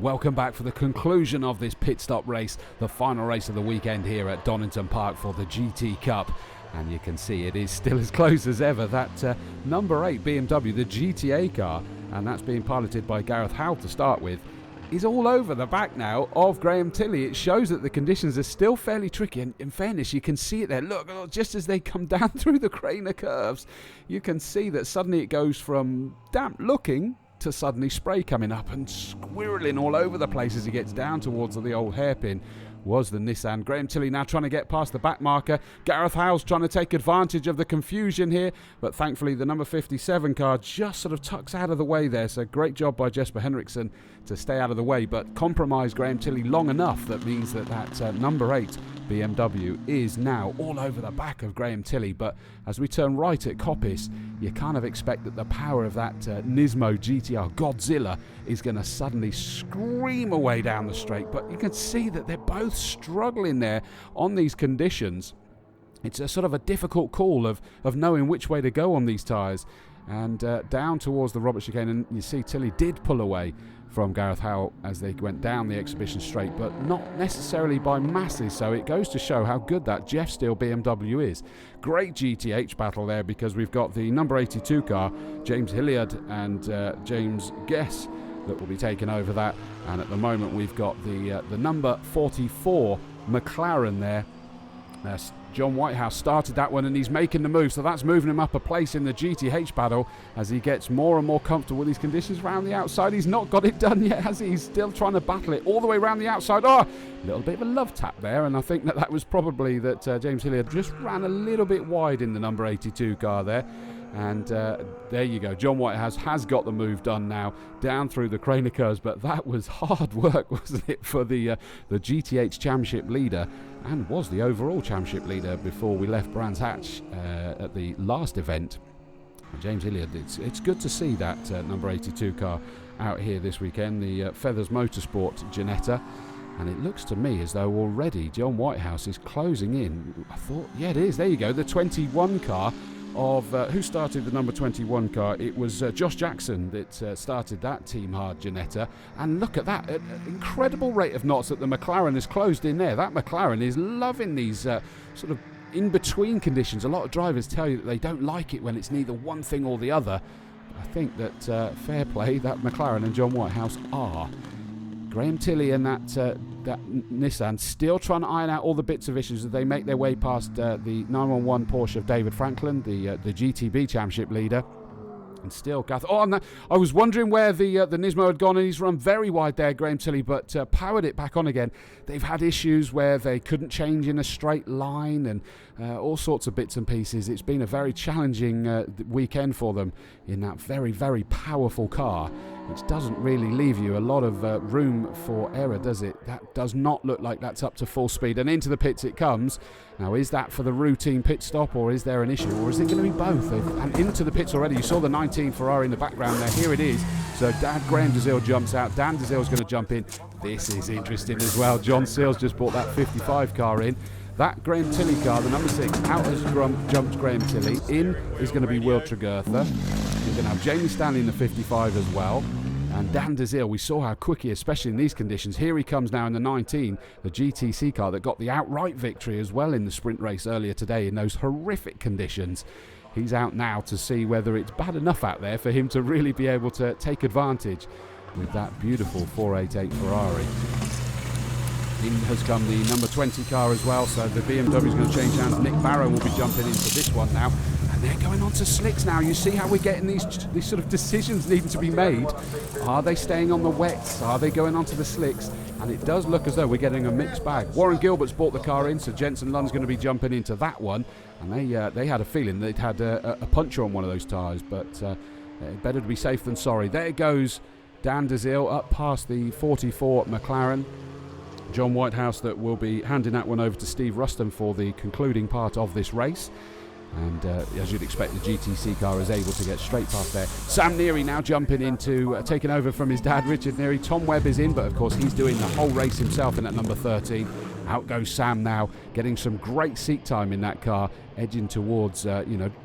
Welcome back for the conclusion of this pit stop race, the final race of the weekend here at Donington Park for the GT Cup. And you can see it is still as close as ever. That number 8 BMW, the GTA car, and that's being piloted by Gareth Howell to start with, is all over the back now of Graham Tilley. It shows that the conditions are still fairly tricky, and in fairness you can see it there. Look, just as they come down through the Craner curves, you can see that suddenly it goes from damp looking to suddenly spray coming up and squirreling all over the place as he gets down towards the old hairpin. Was the Nissan. Graham Tilley now trying to get past the back marker. Gareth Howell's trying to take advantage of the confusion here, but thankfully the number 57 car just sort of tucks out of the way there, so great job by Jesper Henriksen to stay out of the way, but compromised Graham Tilley long enough that means that number 8 BMW is now all over the back of Graham Tilley. But as we turn right at Coppice, you kind of expect that the power of that Nismo GTR Godzilla is going to suddenly scream away down the straight, but you can see that they're both struggling there on these conditions. It's a sort of a difficult call of knowing which way to go on these tyres. And down towards the Robert chicane, and you see Tilley did pull away from Gareth Howell as they went down the exhibition straight, but not necessarily by masses, so it goes to show how good that Jeff Steele BMW is. Great GTH battle there, because we've got the number 82 car, James Hilliard and James Guess, that will be taking over that, and at the moment we've got the number 44 McLaren there. John Whitehouse started that one and he's making the move, so that's moving him up a place in the GTH battle as he gets more and more comfortable with these conditions around the outside. He's not got it done yet, has he? He's still trying to battle it all the way around the outside. Oh, a little bit of a love tap there, and I think that was probably that James Hilliard just ran a little bit wide in the number 82 car there. And there you go, John Whitehouse has got the move done now down through the Craner curves, but that was hard work, wasn't it, for the GTH Championship leader, and was the overall Championship leader before we left Brands Hatch at the last event. James Hilliard, it's good to see that number 82 car out here this weekend, the Feathers Motorsport Ginetta. And it looks to me as though already John Whitehouse is closing in. I thought, yeah, it is. There you go, the 21 car of who started the number 21 car. It was Josh Jackson that started that Team Hard Ginetta, and look at that, an incredible rate of knots that the McLaren has closed in there. That McLaren is loving these sort of in-between conditions. A lot of drivers tell you that they don't like it when it's neither one thing or the other. But I think that fair play, that McLaren and John Whitehouse are. Graham Tilley and that Nissan still trying to iron out all the bits of issues as they make their way past the 911 Porsche of David Franklin, the GTB Championship leader. And still, I was wondering where the Nismo had gone, and he's run very wide there, Graham Tilley, but powered it back on again. They've had issues where they couldn't change in a straight line and all sorts of bits and pieces. It's been a very challenging weekend for them in that very, very powerful car, which doesn't really leave you a lot of room for error, does it? That does not look like that's up to full speed, and into the pits it comes. Now, is that for the routine pit stop, or is there an issue, or is it going to be both? And into the pits already. You saw the 19 Ferrari in the background there. Here it is. So Graham DeZille jumps out. Dan DeZille's going to jump in. This is interesting as well. John Seals just brought that 55 car in. That Graham Tilley car, the number 6, out has jumped Graham Tilley. In is going to be Will Tregurtha. You're going to have Jamie Stanley in the 55 as well. And Dan DeZille, we saw how quick he, especially in these conditions. Here he comes now in the 19, the GTC car that got the outright victory as well in the sprint race earlier today in those horrific conditions. He's out now to see whether it's bad enough out there for him to really be able to take advantage with that beautiful 488 Ferrari. In has come the number 20 car as well, so the BMW is going to change hands. Nick Barrow will be jumping into this one now. And they're going on to slicks now. You see how we're getting these sort of decisions needing to be made. Are they staying on the wets? Are they going on to the slicks? And it does look as though we're getting a mixed bag. Warren Gilbert's brought the car in, so Jensen Lund's going to be jumping into that one. And they had a feeling they'd had a puncture on one of those tyres, but better to be safe than sorry. There goes Dan DeZille up past the 44 McLaren. John Whitehouse that will be handing that one over to Steve Ruston for the concluding part of this race. And as you'd expect, the GTC car is able to get straight past there. Sam Neary now jumping into, taking over from his dad, Richard Neary. Tom Webb is in, but of course he's doing the whole race himself in at number 13. Out goes Sam now, getting some great seat time in that car, edging towards,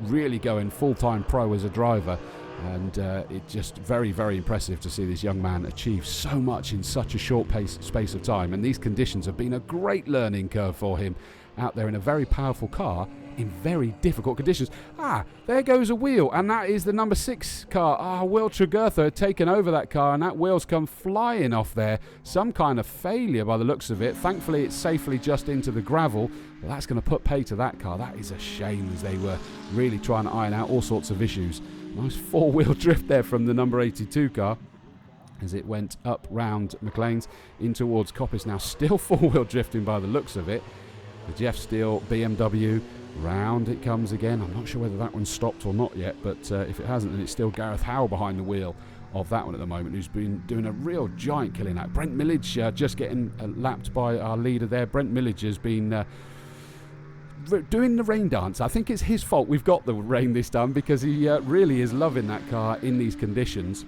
really going full-time pro as a driver. And it's just very, very impressive to see this young man achieve so much in such a short space of time. And these conditions have been a great learning curve for him out there in a very powerful car in very difficult conditions. There goes a wheel, and that is the number 6 car. Will Tregurtha had taken over that car, and that wheel's come flying off there. Some kind of failure by the looks of it. Thankfully, it's safely just into the gravel, but that's going to put pay to that car. That is a shame, as they were really trying to iron out all sorts of issues. Nice 4-wheel drift there from the number 82 car as it went up round McLean's in towards Coppice. Now still 4-wheel drifting by the looks of it. The Jeff Steele BMW, round it comes again. I'm not sure whether that one's stopped or not yet, but if it hasn't, then it's still Gareth Howe behind the wheel of that one at the moment, who's been doing a real giant killing out. Brent Millage just getting lapped by our leader there. Brent Millage has been doing the rain dance. I think it's his fault we've got the rain this time, because he really is loving that car in these conditions.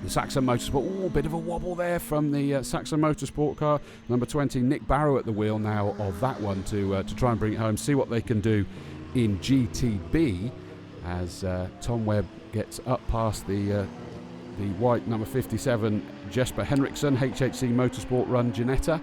The Saxon Motorsport, a bit of a wobble there from the Saxon Motorsport car. Number 20, Nick Barrow at the wheel now of that one to try and bring it home. See what they can do in GTB as Tom Webb gets up past the white number 57 Jesper Henriksson, HHC Motorsport run Ginetta.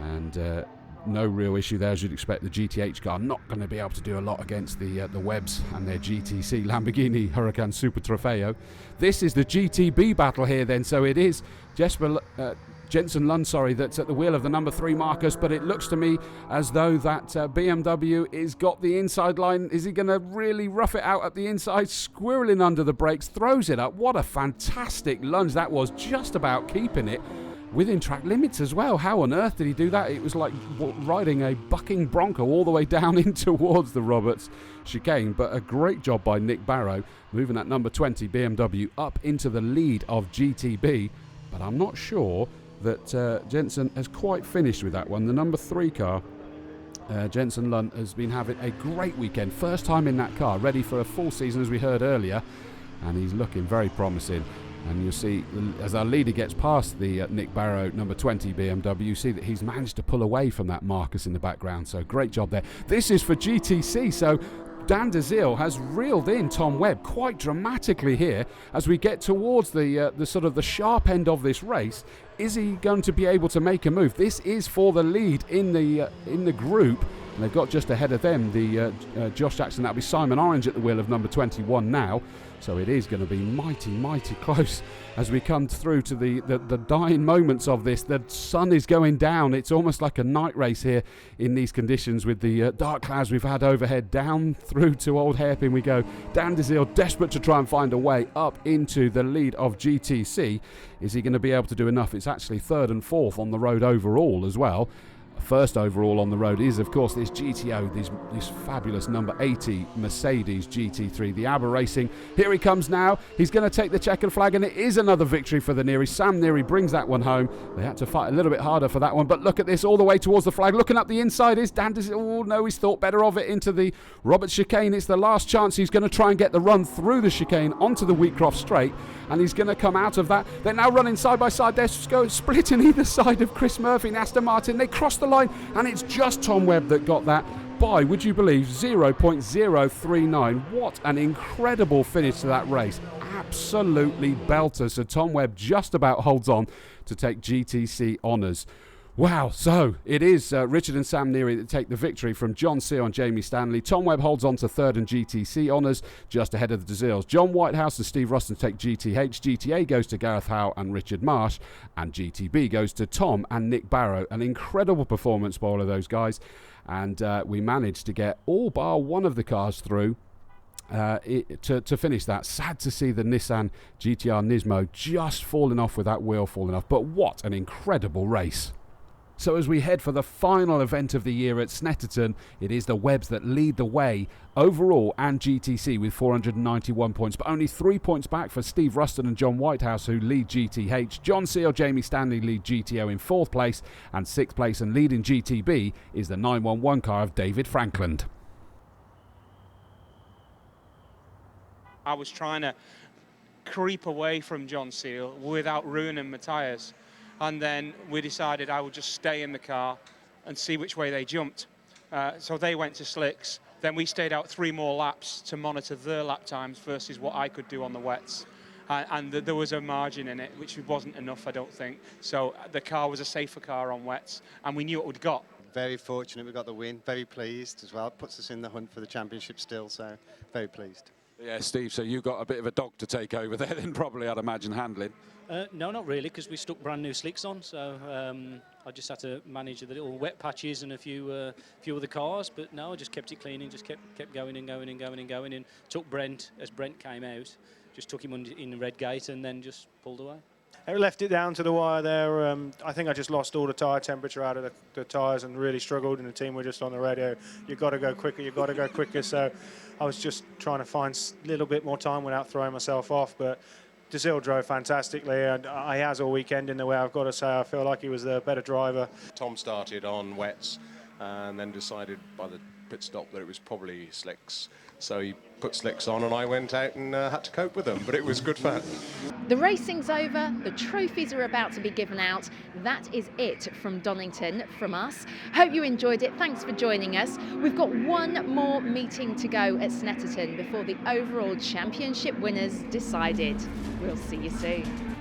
And no real issue there, as you'd expect. The GTH car not going to be able to do a lot against the Webbs and their GTC Lamborghini Huracan Super Trofeo. This is the GTB battle here then, so it is Jensen Lund, that's at the wheel of the number 3 Marcus, but it looks to me as though that BMW is got the inside line. Is he going to really rough it out at the inside, squirreling under the brakes, throws it up? What a fantastic lunge that was, just about keeping it within track limits as well. How on earth did he do that? It was like riding a bucking bronco all the way down in towards the Roberts chicane, but a great job by Nick Barrow, moving that number 20 BMW up into the lead of GTB. But I'm not sure that Jensen has quite finished with that one. The number 3 car, Jensen Lund, has been having a great weekend. First time in that car, ready for a full season, as we heard earlier, and he's looking very promising. And you'll see, as our leader gets past the Nick Barrow number 20 BMW, you see that he's managed to pull away from that Marcus in the background. So great job there. This is for GTC. So Dan DeZiel has reeled in Tom Webb quite dramatically here as we get towards the sort of the sharp end of this race. Is he going to be able to make a move? This is for the lead in the group. And they've got just ahead of them the Josh Jackson. That'll be Simon Orange at the wheel of number 21 now. So it is going to be mighty, mighty close as we come through to the dying moments of this. The sun is going down. It's almost like a night race here in these conditions with the dark clouds we've had overhead. Down through to Old Hairpin we go. Dan DeZiel desperate to try and find a way up into the lead of GTC. Is he going to be able to do enough? It's actually 3rd and 4th on the road overall as well. First overall on the road is, of course, this GTO, this fabulous number 80 Mercedes GT3, the Aber Racing. Here he comes now. He's going to take the checkered flag, and it is another victory for the Neary. Sam Neary brings that one home. They had to fight a little bit harder for that one, but look at this, all the way towards the flag. Looking up the inside is Dan. Oh, no, he's thought better of it into the Roberts chicane. It's the last chance. He's going to try and get the run through the chicane onto the Wheatcroft straight, and he's going to come out of that. They're now running side by side. They're splitting either side of Chris Murphy and Aston Martin. They cross the line, and it's just Tom Webb that got that by, would you believe, 0.039. What an incredible finish to that race. Absolutely belter. So Tom Webb just about holds on to take GTC honours. Wow, so it is Richard and Sam Neary that take the victory from John Seale and Jamie Stanley. Tom Webb holds on to 3rd and GTC honours, just ahead of the DeZiels. John Whitehouse and Steve Ruston take GTH. GTA goes to Gareth Howe and Richard Marsh, and GTB goes to Tom and Nick Barrow. An incredible performance by all of those guys, and we managed to get all bar one of the cars through to finish that. Sad to see the Nissan GTR Nismo just falling off with that wheel falling off, but what an incredible race. So as we head for the final event of the year at Snetterton, it is the Webbs that lead the way overall and GTC with 491 points, but only 3 points back for Steve Ruston and John Whitehouse, who lead GTH. John Seale, Jamie Stanley lead GTO in 4th place, and 6th place and leading GTB is the 911 car of David Frankland. I was trying to creep away from John Seale without ruining my tyres. And then we decided I would just stay in the car and see which way they jumped. So they went to slicks. Then we stayed out 3 more laps to monitor their lap times versus what I could do on the wets. And there was a margin in it, which wasn't enough, I don't think. So the car was a safer car on wets, and we knew what we'd got. Very fortunate we got the win. Very pleased as well. Puts us in the hunt for the championship still, so very pleased. Yeah, Steve, so you got a bit of a dog to take over there then, probably, I'd imagine, handling. No, not really, because we stuck brand new slicks on, so I just had to manage the little wet patches and a few other cars. But no, I just kept it clean and just kept going and going and going and going, and took Brent as Brent came out, just took him in the red gate and then just pulled away. I left it down to the wire there. I think I just lost all the tyre temperature out of the tyres and really struggled, and the team were just on the radio, you've got to go quicker, you've got to go quicker. So I was just trying to find a little bit more time without throwing myself off. But Dazil drove fantastically, and he has all weekend in the way. I've got to say, I feel like he was the better driver. Tom started on wets and then decided by the pit stop that it was probably slicks. So he put slicks on and I went out and had to cope with them, but it was good fun. The racing's over, the trophies are about to be given out. That is it from Donington, from us. Hope you enjoyed it. Thanks for joining us. We've got one more meeting to go at Snetterton before the overall championship winners decided. We'll see you soon.